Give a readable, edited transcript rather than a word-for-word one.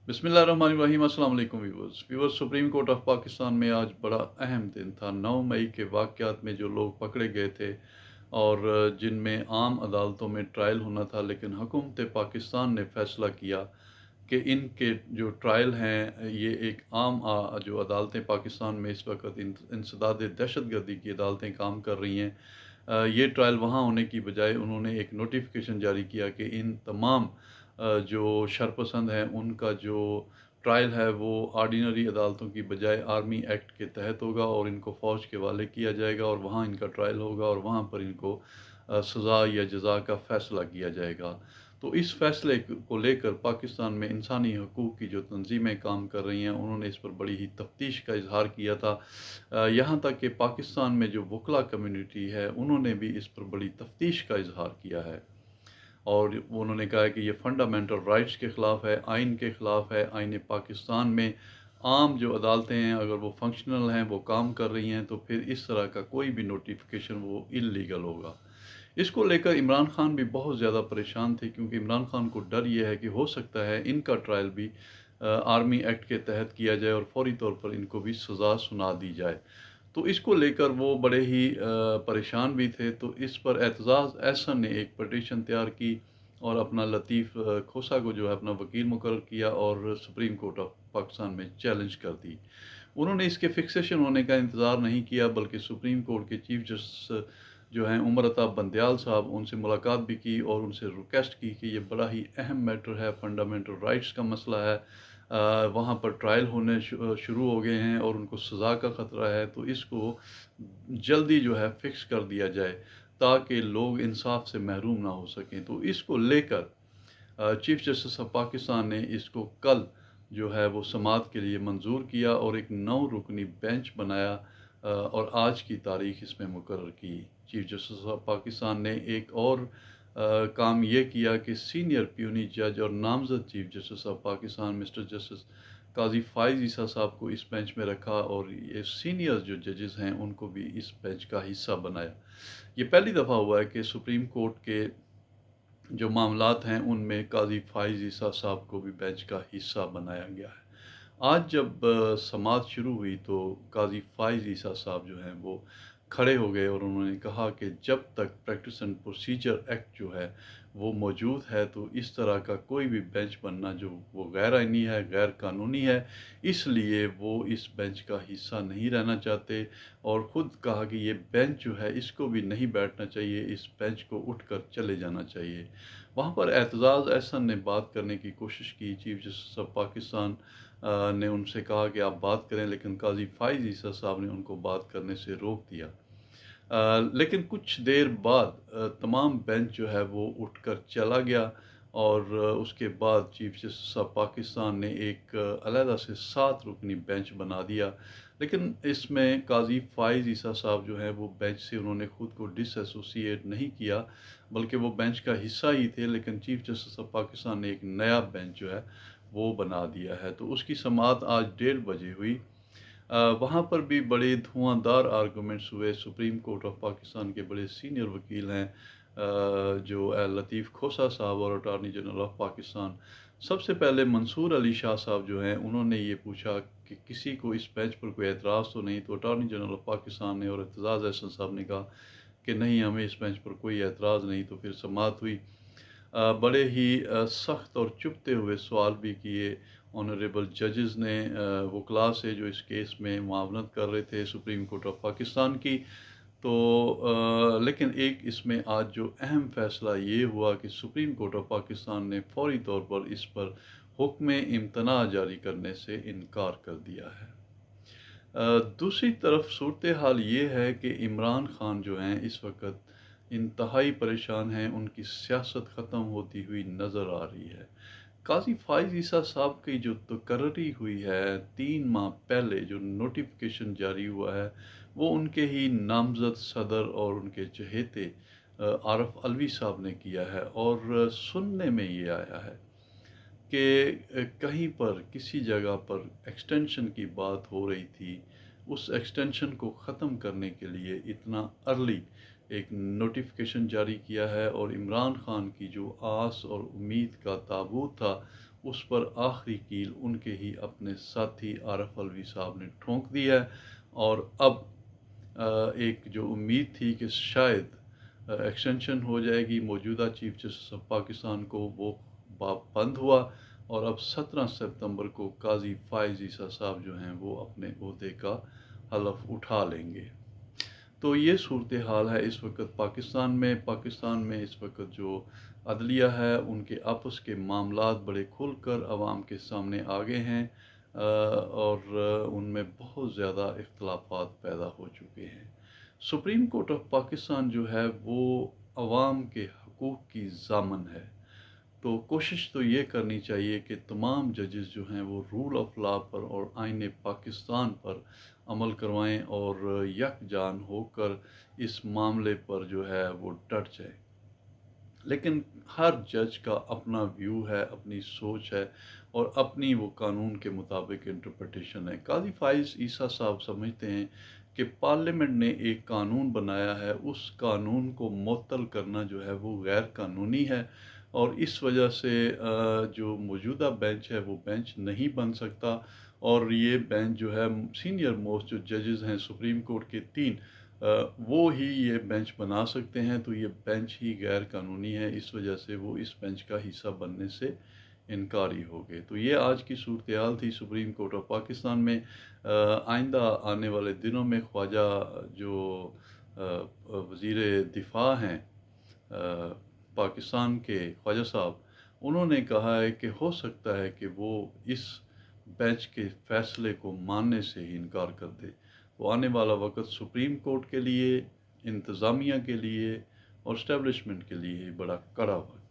बिस्मिल्लाहिर्रहमानिर्रहीम। अस्सलाम वालेकुम viewers. Supreme court of Pakistan में आज बड़ा अहम दिन था। 9 मई के वाक़यात में जो लोग पकड़े गए थे और जिनमें आम अदालतों में ट्रायल होना था, लेकिन हुकूमत पाकिस्तान ने फ़ैसला किया कि इनके जो ट्रायल हैं ये एक आम जो अदालतें पाकिस्तान में इस वक्त इंसदाद दहशतगर्दी की अदालतें काम कर रही हैं, ये ट्रायल वहाँ होने की बजाय उन्होंने एक नोटिफिकेशन जारी किया कि इन तमाम जो शरपसंद हैं उनका जो ट्रायल है वो आर्डिनरी अदालतों की बजाय आर्मी एक्ट के तहत होगा और इनको फ़ौज के हवाले किया जाएगा और वहाँ इनका ट्रायल होगा और वहाँ पर इनको सज़ा या जज़ा का फ़ैसला किया जाएगा। तो इस फ़ैसले को लेकर पाकिस्तान में इंसानी हकूक़ की जो तंजीमें काम कर रही हैं, उन्होंने इस पर बड़ी ही तफ्तीश का इज़हार किया था। यहाँ तक कि पाकिस्तान में जो वकला कम्युनिटी है, उन्होंने भी इस पर बड़ी तफ्तीश का इज़हार किया है और उन्होंने कहा है कि ये फंडामेंटल राइट्स के ख़िलाफ़ है, आइन के ख़िलाफ़ है। आइन पाकिस्तान में आम जो अदालतें हैं, अगर वो फंक्शनल हैं, वो काम कर रही हैं, तो फिर इस तरह का कोई भी नोटिफिकेशन वो इल्लीगल होगा। इसको लेकर इमरान खान भी बहुत ज़्यादा परेशान थे, क्योंकि इमरान खान को डर ये है कि हो सकता है इनका ट्रायल भी आर्मी एक्ट के तहत किया जाए और फौरी तौर पर इनको भी सज़ा सुना दी जाए। तो इसको लेकर वो बड़े ही परेशान भी थे। तो इस पर एतजाज़ अहसन ने एक पटिशन तैयार की और अपना लतीफ़ खोसा को जो है अपना वकील मुकर्रर किया और सुप्रीम कोर्ट ऑफ पाकिस्तान में चैलेंज कर दी। उन्होंने इसके फिक्सेशन होने का इंतज़ार नहीं किया, बल्कि सुप्रीम कोर्ट के चीफ जस्टिस जो हैं उमर अता बंदयाल साहब, उनसे मुलाकात भी की और उनसे रिक्वेस्ट की कि ये बड़ा ही अहम मैटर है, फंडामेंटल राइट्स का मसला है। वहाँ पर ट्रायल होने शुरू हो गए हैं और उनको सज़ा का ख़तरा है, तो इसको जल्दी जो है फ़िक्स कर दिया जाए ताकि लोग इंसाफ से महरूम ना हो सकें। तो इसको लेकर चीफ जस्टिस ऑफ पाकिस्तान ने इसको कल जो है वो समाअत के लिए मंजूर किया और एक 9 रुकनी बेंच बनाया और आज की तारीख इसमें मुकर्रर की। चीफ जस्टिस ऑफ पाकिस्तान ने एक और काम ये किया कि सीनियर प्यूनी जज और नामजद chief justice of Pakistan mister justice Qazi Faez Isa Sahab को इस बेंच में रखा और ये सीनियर जो जजेस हैं उनको भी इस बेंच का हिस्सा बनाया। ये पहली दफ़ा हुआ है कि सुप्रीम कोर्ट के जो मामलात हैं उनमें काजी फ़ाइज़ ईसा साहब को भी बेंच का हिस्सा बनाया गया है। आज जब समाअत शुरू हुई तो काजी फ़ाइज़ ईसा साहब जो हैं वो खड़े हो गए और उन्होंने कहा कि जब तक प्रैक्टिस एंड प्रोसीजर एक्ट जो है वो मौजूद है, तो इस तरह का कोई भी बेंच बनना जो वो गैर आइनी है, गैर कानूनी है, इसलिए वो इस बेंच का हिस्सा नहीं रहना चाहते और ख़ुद कहा कि ये बेंच जो है इसको भी नहीं बैठना चाहिए, इस बेंच को उठकर चले जाना चाहिए। वहाँ पर एतजाज़ अहसन ने बात करने की कोशिश की। चीफ जस्टिस ऑफ पाकिस्तान ने उनसे कहा कि आप बात करें, लेकिन काजी फ़ाइज़ ईसा साहब ने उनको बात करने से रोक दिया। लेकिन कुछ देर बाद तमाम बेंच जो है वो उठकर चला गया और उसके बाद चीफ जस्टिस ऑफ पाकिस्तान ने एक अलहदा से 7 रुकनी बेंच बना दिया। लेकिन इसमें काजी फ़ाइज़ ईसा साहब जो हैं वो बेंच से उन्होंने ख़ुद को डिसएसोसिएट नहीं किया, बल्कि वो बेंच का हिस्सा ही थे। लेकिन चीफ जस्टिस ऑफ पाकिस्तान ने एक नया बेंच जो है वो बना दिया है। तो उसकी समाअत आज 1:30 बजे हुई। वहाँ पर भी बड़े धुआंधार आर्गूमेंट्स हुए। सुप्रीम कोर्ट ऑफ पाकिस्तान के बड़े सीनियर वकील हैं जो लतीफ़ खोसा साहब और अटॉर्नी जनरल ऑफ पाकिस्तान। सबसे पहले मंसूर अली शाह साहब जो हैं उन्होंने ये पूछा कि किसी को इस बेंच पर कोई एतराज़ तो नहीं, तो अटॉर्नी जनरल ऑफ पाकिस्तान ने और एतजाज़ अहसन साहब ने कहा कि नहीं, हमें इस बेंच पर कोई एतराज़ नहीं। तो फिर समाअत हुई। बड़े ही सख्त और चुभते हुए सवाल भी किए ऑनरेबल जजेस ने वकला से जो इस केस में मुआवनत कर रहे थे सुप्रीम कोर्ट ऑफ पाकिस्तान की। तो लेकिन एक इसमें आज जो अहम फ़ैसला ये हुआ कि सुप्रीम कोर्ट ऑफ पाकिस्तान ने फ़ौरी तौर पर इस पर हुक्म इम्तना जारी करने से इनकार कर दिया है। दूसरी तरफ सूरत हाल ये है कि इमरान खान जो हैं इस वक्त इंतहाई परेशान हैं, उनकी सियासत ख़त्म होती हुई नज़र आ रही है। काजी फ़ाइज़ ईसा साहब की जो तकर्री हुई है 3 माह पहले, जो नोटिफिकेशन जारी हुआ है, वो उनके ही नामज़द सदर और उनके चहेते आरफ अलवी साहब ने किया है और सुनने में ये आया है कि कहीं पर किसी जगह पर एक्सटेंशन की बात हो रही थी। उस एक्सटेंशन को ख़त्म करने के लिए इतना अर्ली एक नोटिफिकेशन जारी किया है और इमरान खान की जो आस और उम्मीद का ताबूत था اس پر آخری کیل ان کے ہی اپنے ساتھی عارف الوی صاحب نے ٹھونک دی ہے، اور اب ایک جو امید تھی کہ شاید ایکسٹینشن ہو جائے گی موجودہ چیف جسٹس آف پاکستان کو، وہ باب بند ہوا، اور اب 17 ستمبر کو قاضی فائز عیسیٰ صاحب جو ہیں وہ اپنے عہدے کا حلف اٹھا لیں گے۔ تو یہ صورتحال ہے اس وقت پاکستان میں اس وقت جو عدلیہ ہے ان کے آپس کے معاملات بڑے کھل کر عوام کے سامنے آگے ہیں، اور ان میں بہت زیادہ اختلافات پیدا ہو چکے ہیں۔ سپریم کورٹ آف پاکستان جو ہے وہ عوام کے حقوق کی ضامن ہے، تو کوشش تو یہ کرنی چاہیے کہ تمام ججز جو ہیں وہ رول آف لا پر اور آئین پاکستان پر عمل کروائیں، اور یکجان ہو کر اس معاملے پر جو ہے وہ ڈٹ جائیں۔ لیکن ہر جج کا اپنا ویو ہے، اپنی سوچ ہے، اور اپنی وہ قانون کے مطابق انٹرپریٹیشن ہے۔ قاضی فائز عیسیٰ صاحب سمجھتے ہیں کہ پارلیمنٹ نے ایک قانون بنایا ہے، اس قانون کو معطل کرنا جو ہے وہ غیر قانونی ہے، اور اس وجہ سے جو موجودہ بینچ ہے وہ بینچ نہیں بن سکتا، اور یہ بینچ جو ہے سینئر موسٹ جو ججز ہیں سپریم کورٹ کے 3، وہ ہی یہ بینچ بنا سکتے ہیں، تو یہ بینچ ہی غیر قانونی ہے، اس وجہ سے وہ اس بینچ کا حصہ بننے سے انکاری ہو گئے۔ تو یہ آج کی صورتحال تھی سپریم کورٹ آف پاکستان میں۔ آئندہ آنے والے دنوں میں خواجہ جو وزیر دفاع ہیں پاکستان کے، خواجہ صاحب، انہوں نے کہا ہے کہ ہو سکتا ہے کہ وہ اس بینچ کے فیصلے کو ماننے سے ہی انکار کر دے۔ تو آنے والا وقت سپریم کورٹ کے لیے، انتظامیہ کے لیے اور اسٹیبلشمنٹ کے لیے بڑا کڑا وقت